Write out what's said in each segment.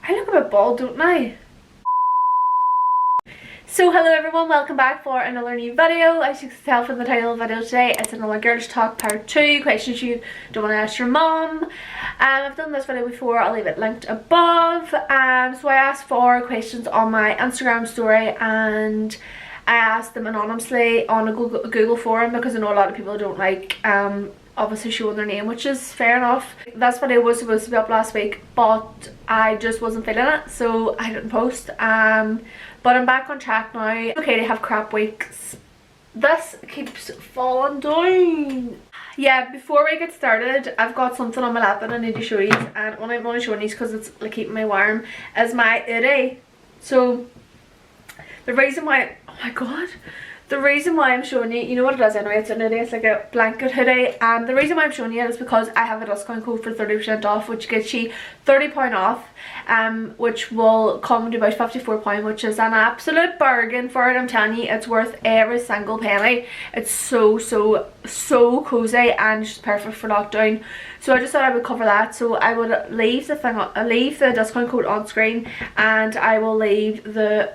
I look a bit bald, don't I? So hello everyone, welcome back for another new video. As you can tell from the title of the video today, it's another Girls Talk Part 2, questions you don't want to ask your mum. I've done this video before, I'll leave it linked above. So I asked for questions on my Instagram story and I asked them anonymously on a Google forum because I know a lot of people don't like obviously showing their name, which is fair enough. This video was supposed to be up last week, but I just wasn't feeling it, so I didn't post. But I'm back on track now. Okay to have crap weeks. This keeps falling down. Yeah, before we get started, I've got something on my lap that I need to show you, and only I'm only showing you because it's like keeping me warm, is my hoodie. So the reason why, oh my god, the reason why I'm showing you know what it is anyway, it's an hoodie, it's like a blanket hoodie, and the reason why I'm showing you it is because I have a discount code for 30% off, which gets you £30 off, which will come to about £54, which is an absolute bargain for it. I'm telling you, it's worth every single penny. It's so cozy and it's perfect for lockdown. So I just thought I would cover that. So I would leave the discount code on screen, and I will leave the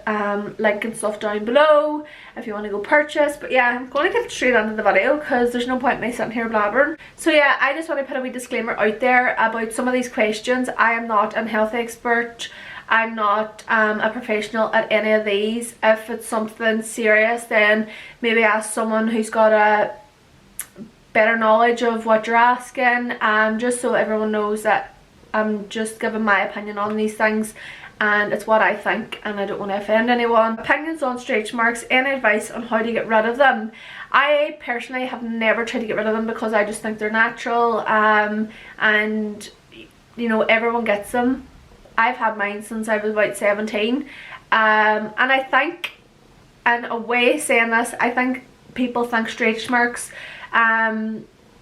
link and stuff down below if you want to go purchase. But yeah, I'm going to get straight into the video because there's no point in me sitting here blabbering. So yeah, I just want to put a wee disclaimer out there about some of these questions. I am not a health expert. I'm not a professional at any of these. If it's something serious, then maybe ask someone who's got a better knowledge of what you're asking, just so everyone knows that I'm just giving my opinion on these things and it's what I think, and I don't want to offend anyone. Opinions on stretch marks, any advice on how to get rid of them? I personally have never tried to get rid of them because I just think they're natural, and you know, everyone gets them. I've had mine since I was about 17, and I think, in a way saying this, I think people think stretch marks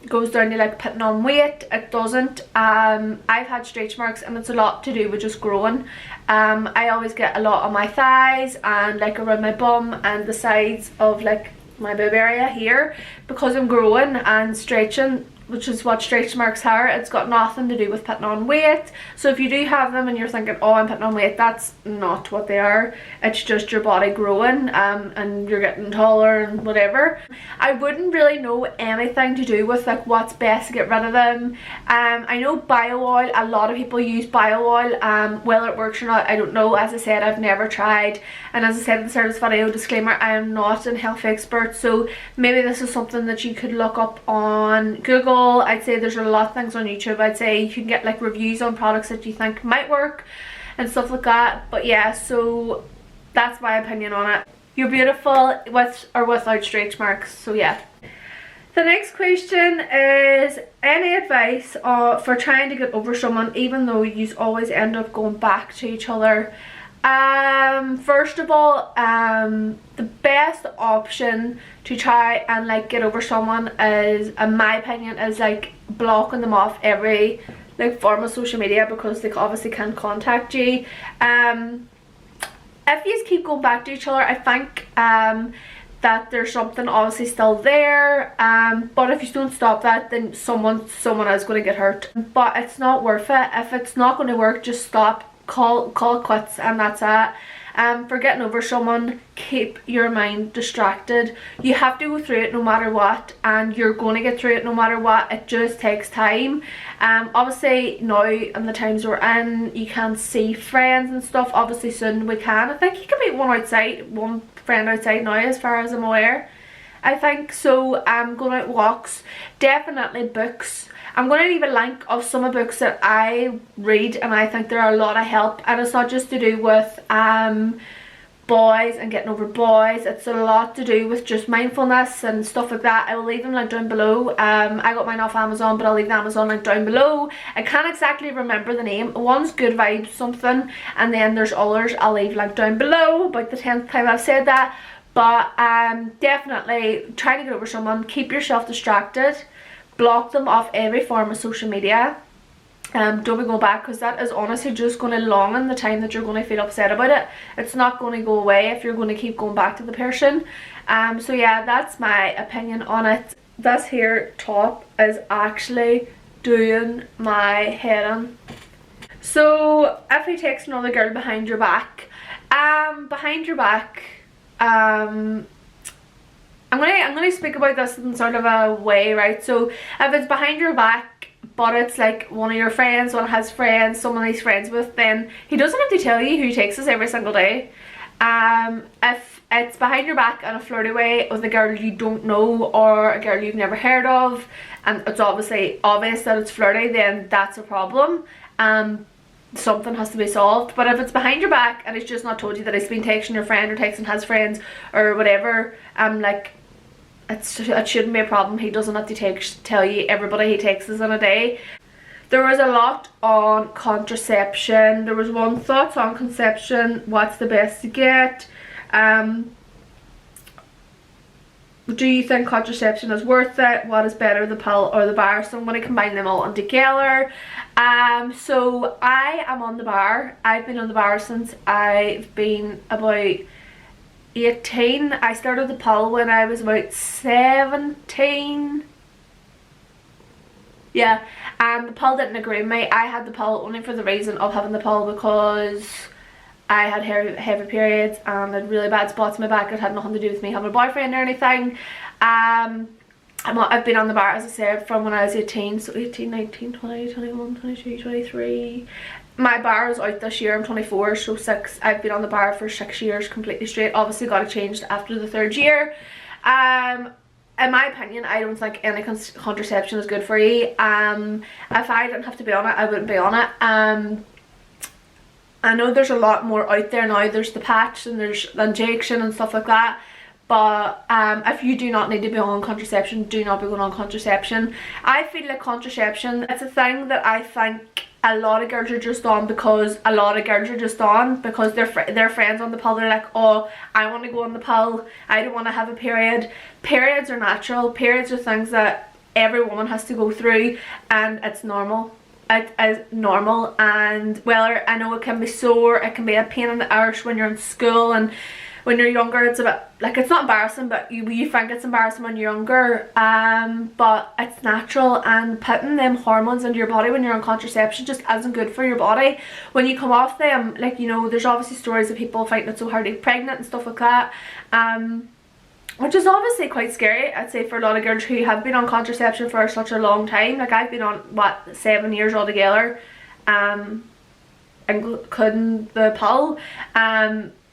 goes down to like putting on weight. It doesn't. I've had stretch marks and it's a lot to do with just growing. I always get a lot on my thighs and like around my bum and the sides of like my boob area here because I'm growing and stretching, which is what stretch marks are. It's got nothing to do with putting on weight. So if you do have them and you're thinking, oh, I'm putting on weight, that's not what they are. It's just your body growing, and you're getting taller and whatever. I wouldn't really know anything to do with like what's best to get rid of them. I know bio oil, a lot of people use bio oil. Whether it works or not, I don't know. As I said, I've never tried, and as I said in the start of this video, disclaimer, I am not a health expert, so maybe this is something that you could look up on Google. I'd say there's a lot of things on YouTube. I'd say you can get like reviews on products that you think might work and stuff like that. But yeah, so that's my opinion on it. You're beautiful with or without stretch marks. So yeah. The next question is, any advice for trying to get over someone even though you always end up going back to each other? First of all, the best option to try and like get over someone is, in my opinion, is like blocking them off every like form of social media because they obviously can't contact you. If you keep going back to each other, I think that there's something obviously still there, but if you don't stop that, then someone is going to get hurt. But it's not worth it. If it's not going to work, just stop. Call it quits, and that's it. For getting over someone, keep your mind distracted. You have to go through it no matter what, and you're going to get through it no matter what. It just takes time. Obviously now in the times we're in, you can't see friends and stuff. Obviously soon we can. I think you can meet one friend outside now, as far as I'm aware, I think. So going out walks, definitely books. I'm going to leave a link of some of the books that I read, and I think there are a lot of help, and it's not just to do with boys and getting over boys. It's a lot to do with just mindfulness and stuff like that. I will leave them linked down below. I got mine off Amazon, but I'll leave the Amazon link down below. I can't exactly remember the name. One's Good Vibes something, and then there's others I'll leave linked down below. About the 10th time I've said that. But definitely try to get over someone. Keep yourself distracted. Block them off every form of social media. Don't be going back, because that is honestly just going to lengthen the time that you're going to feel upset about it. It's not going to go away if you're going to keep going back to the person. So yeah, that's my opinion on it. This here top is actually doing my head in. So if he takes another girl behind your back, behind your back, I'm gonna speak about this in sort of a way, right? So if it's behind your back, but it's like one of your friends, one of his friends, someone he's friends with, then he doesn't have to tell you who takes us every single day. If it's behind your back in a flirty way with a girl you don't know or a girl you've never heard of, and it's obviously obvious that it's flirty, then that's a problem. Something has to be solved. But if it's behind your back and he's just not told you that he's been texting your friend or texting his friends or whatever, like, it shouldn't be a problem. He doesn't have to tell you everybody he texts in a day. There was a lot on contraception. There was one, thoughts on conception, what's the best to get, do you think contraception is worth it, what is better, the pill or the bar? So I'm going to combine them all in together. So I am on the bar. I've been on the bar since I've been about 18. I started the pill when I was about 17. Yeah, and the pill didn't agree with me. I had the pill only for the reason of having the pill because I had heavy periods and I had really bad spots in my back. It had nothing to do with me having a boyfriend or anything. I've been on the bar, as I said, from when I was 18, so 18, 19, 20, 21, 22, 23. My bar is out this year. I'm 24, so I've been on the bar for 6 years completely straight. Obviously got it changed after the 3rd year. In my opinion, I don't think any contraception is good for you. If I didn't have to be on it, I wouldn't be on it. I know there's a lot more out there now. There's the patch and there's the injection and stuff like that. But if you do not need to be on contraception, do not be going on contraception. I feel like contraception, it's a thing that I think a lot of girls are just on because their friends on the pill. They're like, oh, I want to go on the pill, I don't want to have a period. Periods are natural. Periods are things that every woman has to go through, and it's normal. It is normal. And well, I know it can be sore, it can be a pain in the arse when you're in school, and when you're younger it's a bit like, it's not embarrassing, but you think it's embarrassing when you're younger, but it's natural. And putting them hormones into your body when you're on contraception just isn't good for your body. When you come off them, like, you know, there's obviously stories of people finding it so hard to get pregnant and stuff like that, which is obviously quite scary, I'd say, for a lot of girls who have been on contraception for such a long time. Like, I've been on, what, 7 years altogether, including the pill.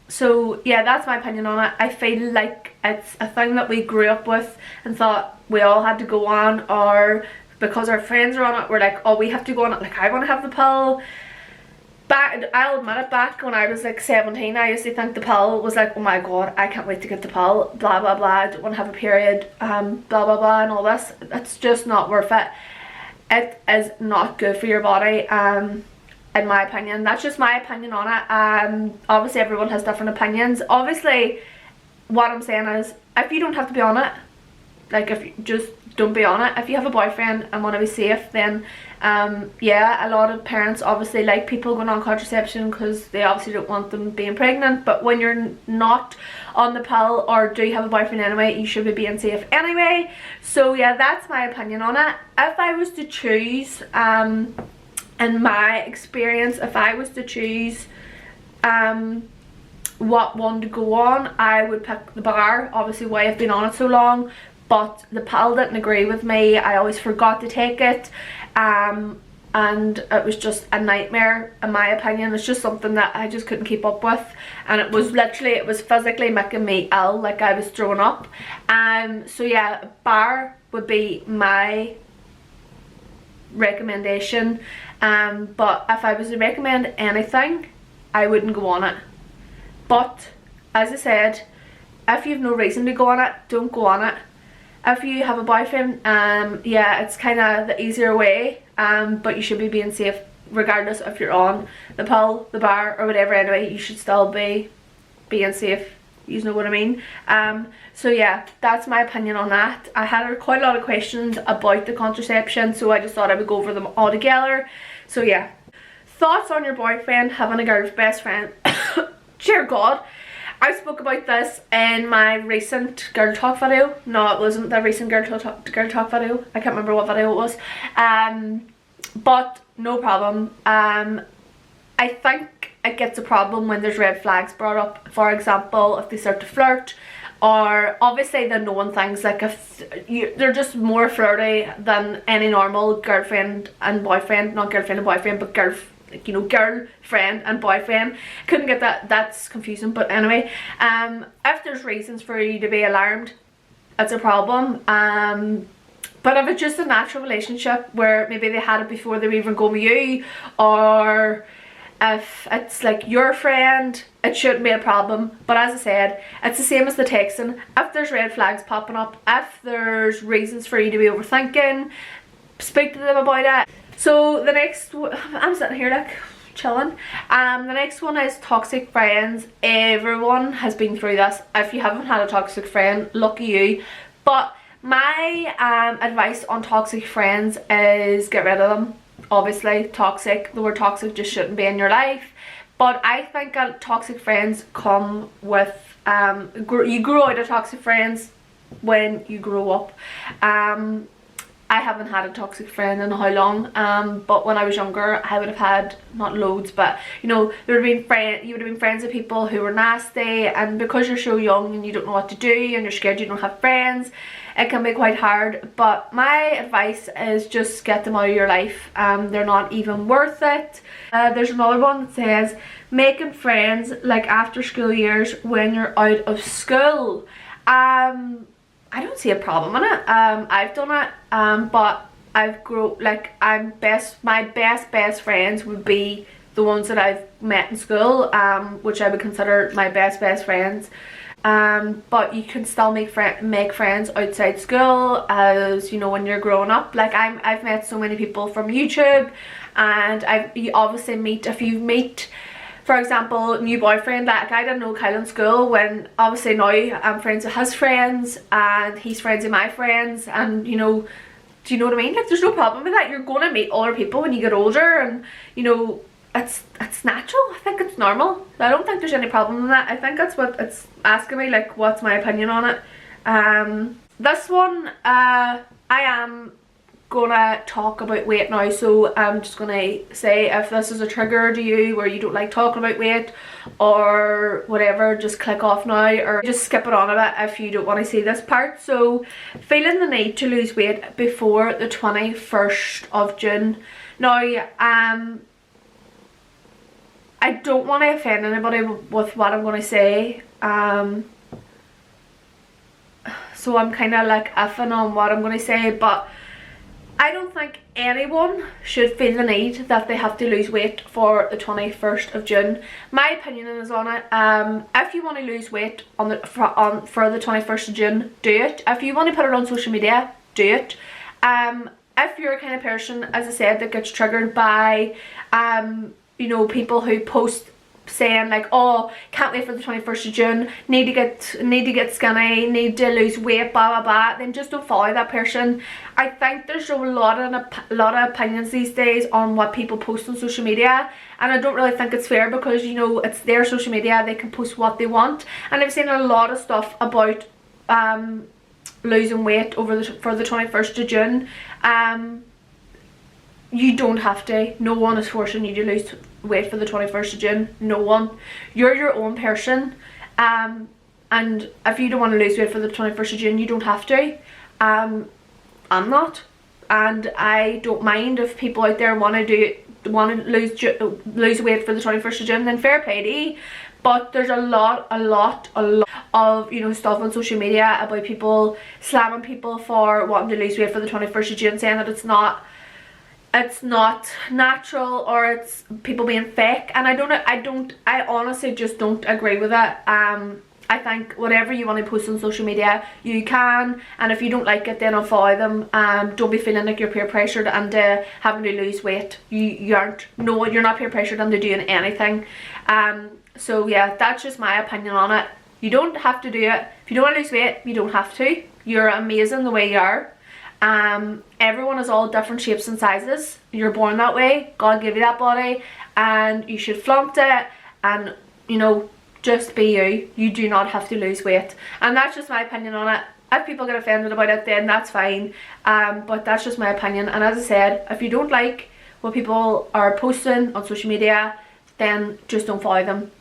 So yeah, that's my opinion on it. I feel like it's a thing that we grew up with and thought we all had to go on, or because our friends are on it, we're like, oh, we have to go on it. Like, I want to have the pill. I'll admit it, back when I was like 17, I used to think the pill was like, oh my god, I can't wait to get the pill, blah blah blah, I don't want to have a period, blah blah blah, and all this. It's just not worth it. It is not good for your body, in my opinion. That's just my opinion on it. Obviously everyone has different opinions. Obviously what I'm saying is, if you don't have to be on it, like, if you just don't be on it. If you have a boyfriend and want to be safe, then yeah, a lot of parents obviously like people going on contraception because they obviously don't want them being pregnant. But when you're not on the pill, or do you have a boyfriend anyway, you should be being safe anyway. So yeah, that's my opinion on it. If I was to choose, in my experience, if I was to choose what one to go on, I would pick the bar. Obviously why I've been on it so long, but the pill didn't agree with me. I always forgot to take it, and it was just a nightmare, in my opinion. It's just something that I just couldn't keep up with, and it was physically making me ill, like I was throwing up. So yeah, bar would be my recommendation. But if I was to recommend anything, I wouldn't go on it. But as I said, if you have no reason to go on it, don't go on it. If you have a boyfriend, yeah, it's kind of the easier way, but you should be being safe regardless if you're on the pill, the bar, or whatever. Anyway, you should still be being safe. You know what I mean? So yeah, that's my opinion on that. I had quite a lot of questions about the contraception, so I just thought I would go over them all together. So yeah, thoughts on your boyfriend having a girl's best friend. Dear God, I spoke about this in my recent girl talk video. No, it wasn't the recent girl talk video. I can't remember what video it was. But no problem. I think it gets a problem when there's red flags brought up. For example, if they start to flirt, or obviously they're knowing things like if they're just more flirty than any normal girlfriend and boyfriend, not girlfriend and boyfriend, but girlfriend and boyfriend. Couldn't get that, that's confusing, but anyway, if there's reasons for you to be alarmed, it's a problem. But if it's just a natural relationship where maybe they had it before they were even going with you, or if it's like your friend, it shouldn't be a problem. But as I said, it's the same as the texting. If there's red flags popping up, if there's reasons for you to be overthinking, speak to them about it. So the next, I'm sitting here like chilling. The next one is toxic friends. Everyone has been through this. If you haven't had a toxic friend, lucky you. But my advice on toxic friends is get rid of them. Obviously, toxic, the word toxic just shouldn't be in your life. But I think toxic friends come with, you grow out of toxic friends when you grow up. I haven't had a toxic friend in how long, but when I was younger I would have had, not loads, but you know, you would have been friends with people who were nasty, and because you're so young and you don't know what to do and you're scared you don't have friends, it can be quite hard. But my advice is just get them out of your life. They're not even worth it. There's another one that says making friends like after school years when you're out of school. I don't see a problem in it. I've done it, but I've grown, like, my best friends would be the ones that I've met in school, which I would consider my best friends. But you can still make friends outside school, as you know, when you're growing up. Like I've met so many people from YouTube, and you obviously meet, if you meet, for example, new boyfriend, like I didn't know Kyle in school, when obviously now I'm friends with his friends and he's friends with my friends, and you know, do you know what I mean? Like there's no problem with that. You're going to meet other people when you get older, and you know, it's natural. I think it's normal. I don't think there's any problem in that. I think that's what it's asking me, like what's my opinion on it. This one, I am gonna talk about weight now, so I'm just gonna say, if this is a trigger to you where you don't like talking about weight or whatever, just click off now, or just skip it on a bit if you don't want to see this part. So feeling the need to lose weight before the 21st of June. Now I don't want to offend anybody with what I'm going to say, so I'm kind of like effing on what I'm going to say, but I don't think anyone should feel the need that they have to lose weight for the 21st of June. My opinion is on it. If you want to lose weight for the 21st of June, do it. If you want to put it on social media, do it. If you're a kind of person, as I said, that gets triggered by you know, people who post saying like, oh, can't wait for the 21st of June, need to get skinny, need to lose weight, blah blah blah, then just don't follow that person. I think there's a lot of opinions these days on what people post on social media, and I don't really think it's fair, because you know, it's their social media, they can post what they want. And I've seen a lot of stuff about losing weight for the 21st of June. You don't have to. No one is forcing you to lose weight for the 21st of June. No one. You're your own person. And if you don't want to lose weight for the 21st of June, you don't have to. I'm not. And I don't mind if people out there want to lose weight for the 21st of June, then fair play to you. But there's a lot of, you know, stuff on social media about people slamming people for wanting to lose weight for the 21st of June, saying that it's not natural, or it's people being fake. And I honestly just don't agree with it. I think whatever you want to post on social media, you can, and if you don't like it, then unfollow them. Don't be feeling like you're peer pressured into having to lose weight. You aren't. No, you're not peer pressured into doing anything. So yeah, that's just my opinion on it. You don't have to do it. If you don't want to lose weight, you don't have to. You're amazing the way you are. Everyone is all different shapes and sizes. You're born that way. God gave you that body, and you should flaunt it, and you know, just be you. You do not have to lose weight, and that's just my opinion on it. If people get offended about it, then that's fine, but that's just my opinion. And as I said, if you don't like what people are posting on social media, then just don't follow them,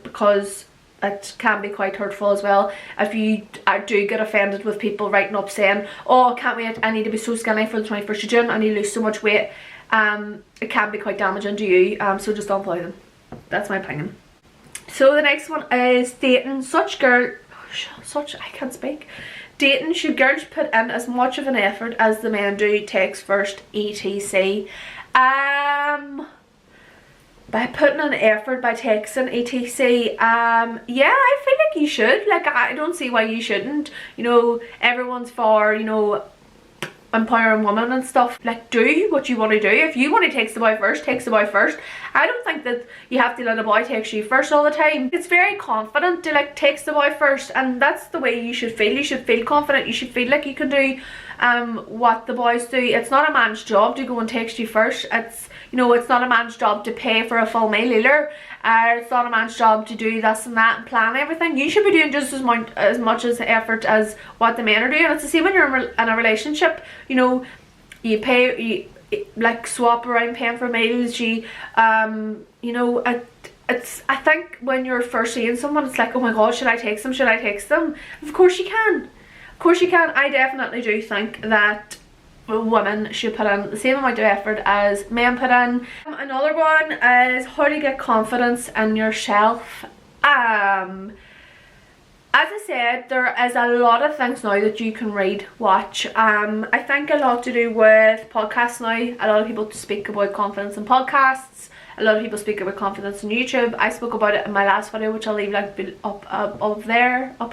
because it can be quite hurtful as well. If you do get offended with people writing up saying, oh, I can't wait, I need to be so skinny for the 21st of June, I need to lose so much weight, it can be quite damaging to you, so just don't follow them. That's my opinion. So the next one is dating. I can't speak. Dating, should girls put in as much of an effort as the men do? Text first, etc. By putting an effort by texting, etc. Yeah, I feel like you should. Like, I don't see why you shouldn't. You know, everyone's for, you know, empowering women and stuff. Like, do what you want to do. If you want to text the boy first, text the boy first. I don't think that you have to let a boy text you first all the time. It's very confident to like text the boy first, and that's the way you should feel. You should feel confident. You should feel like you can do what the boys do. It's not a man's job to go and text you first. It's, you know, it's not a man's job to pay for a full meal either. It's not a man's job to do this and that and plan everything. You should be doing just as much as effort as what the men are doing. It's the same when you're in a relationship. You know, you pay, you like swap around paying for meals. You know, it's, I think when you're first seeing someone, it's like, oh my god, should I text them? Should I text them? Of course you can. Of course you can. I definitely do think that women should put in the same amount of effort as men put in. Another one is how to get confidence in yourself. As I said, there is a lot of things now that you can read, watch. I think a lot to do with podcasts now. A lot of people speak about confidence in podcasts. A lot of people speak about confidence on YouTube. I spoke about it in my last video, which I'll leave like up above there. I'll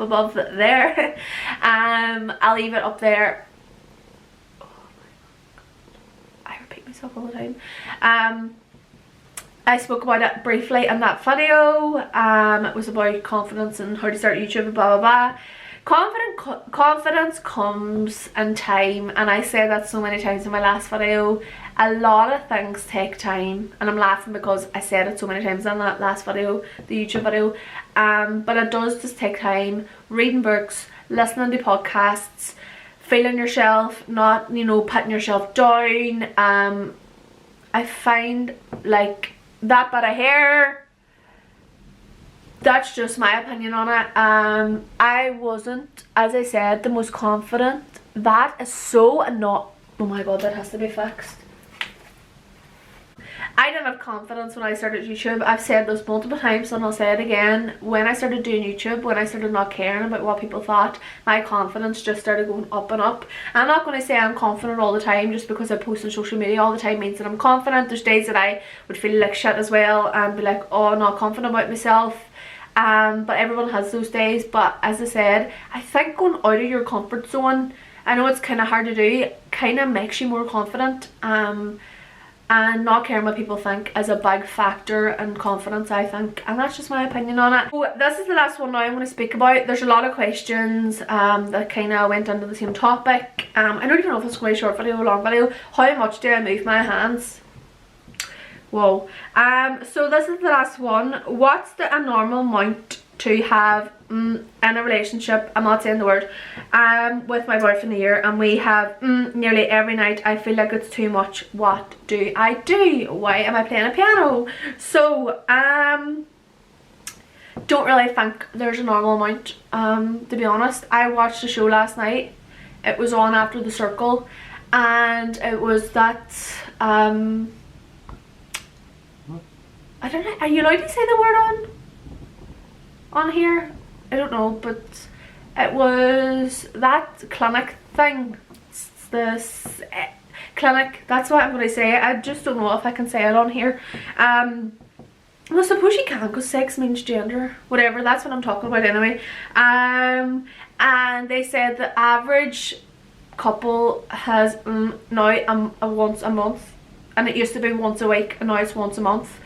leave it up there. Myself all the time. I spoke about it briefly in that video. It was about confidence and how to start YouTube and blah blah blah. Confidence comes in time, and I said that so many times in my last video. A lot of things take time, and I'm laughing because I said it so many times in that last video, the YouTube video. But it does just take time. Reading books, listening to podcasts, feeling yourself, not, you know, putting yourself down. I find like that bit of hair, that's just my opinion on it. I wasn't, as I said, the most confident. That is so not, oh my god, that has to be fixed. I didn't have confidence when I started YouTube. I've said this multiple times and I'll say it again. When I started doing YouTube, when I started not caring about what people thought, my confidence just started going up and up. I'm not going to say I'm confident all the time. Just because I post on social media all the time means that I'm confident. There's days that I would feel like shit as well and be like, oh, not confident about myself. But everyone has those days. But as I said, I think going out of your comfort zone, I know it's kind of hard to do, kind of makes you more confident. And not caring what people think is a big factor in confidence, I think, and that's just my opinion on it. So this is the last one now I'm going to speak about. There's a lot of questions that kind of went into the same topic. I don't even know if it's going to be a short video or a long video. How much do I move my hands? Whoa. So this is the last one. What's a normal amount to have in a relationship? I'm not saying the word. With my boyfriend here, and we have nearly every night. I feel like it's too much. What do I do? Why am I playing a piano? So don't really think there's a normal amount. To be honest, I watched a show last night. It was on after The Circle, and it was that I don't know, are you allowed to say the word on here? I don't know, but it was that clinic thing. This clinic, that's what I'm going to say. I just don't know if I can say it on here. Well, I suppose you can, because sex means gender, whatever, that's what I'm talking about anyway. And they said the average couple has now once a month, and it used to be once a week, and now it's once a month.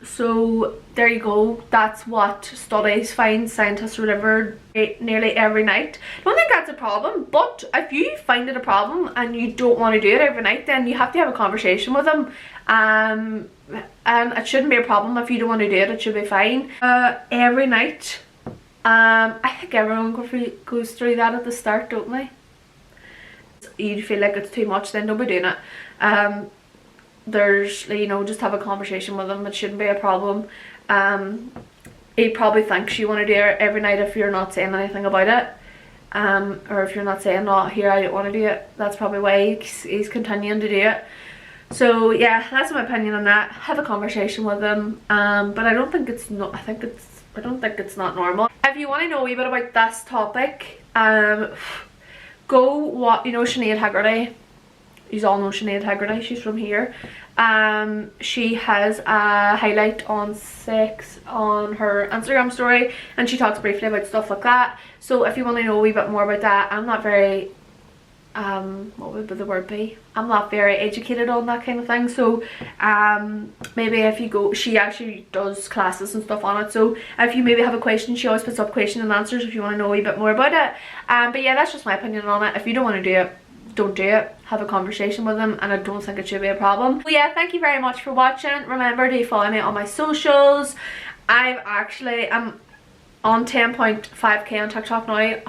So there you go. That's what studies find, scientists or whatever, nearly every night. I don't think that's a problem, but if you find it a problem and you don't want to do it every night, then you have to have a conversation with them. And it shouldn't be a problem. If you don't want to do it, it should be fine. Every night, I think everyone goes through that at the start, don't they? You feel like it's too much, then don't be doing it. there's, you know, just have a conversation with him. It shouldn't be a problem. He probably thinks you want to do it every night if you're not saying anything about it. Or if you're not saying, not here, I don't want to do it. That's probably why he's continuing to do it. So yeah, that's my opinion on that. Have a conversation with him. But I don't think it's not, I don't think it's not normal. If you want to know a wee bit about this topic, go what, you know, Sinead Haggerty. You all know Sinead Haggerty, she's from here. She has a highlight on sex on her Instagram story, and she talks briefly about stuff like that. So if you want to know a wee bit more about that, I'm not very what would the word be? I'm not very educated on that kind of thing. So maybe if you go, she actually does classes and stuff on it. So if you maybe have a question, she always puts up question and answers if you want to know a wee bit more about it. But yeah, that's just my opinion on it. If you don't want to do it, don't do it. Have a conversation with them, and I don't think it should be a problem. But yeah, thank you very much for watching. Remember to follow me on my socials. I'm on 10.5k on TikTok now.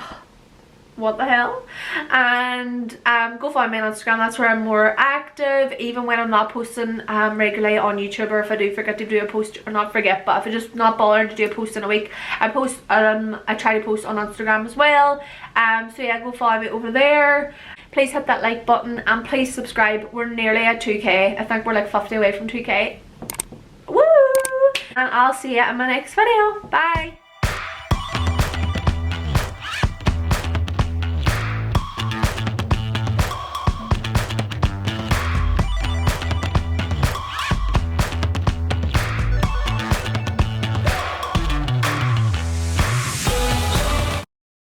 What the hell. And go follow me on Instagram. That's where I'm more active, even when I'm not posting regularly on YouTube, or if I do forget to do a post, or not forget, but if I just not bothered to do a post in a week, I try to post on Instagram as well. So yeah, go follow me over there. Please hit that like button, and please subscribe. We're nearly at 2k. I think we're like 50 away from 2k. Woo! And I'll see you in my next video. Bye.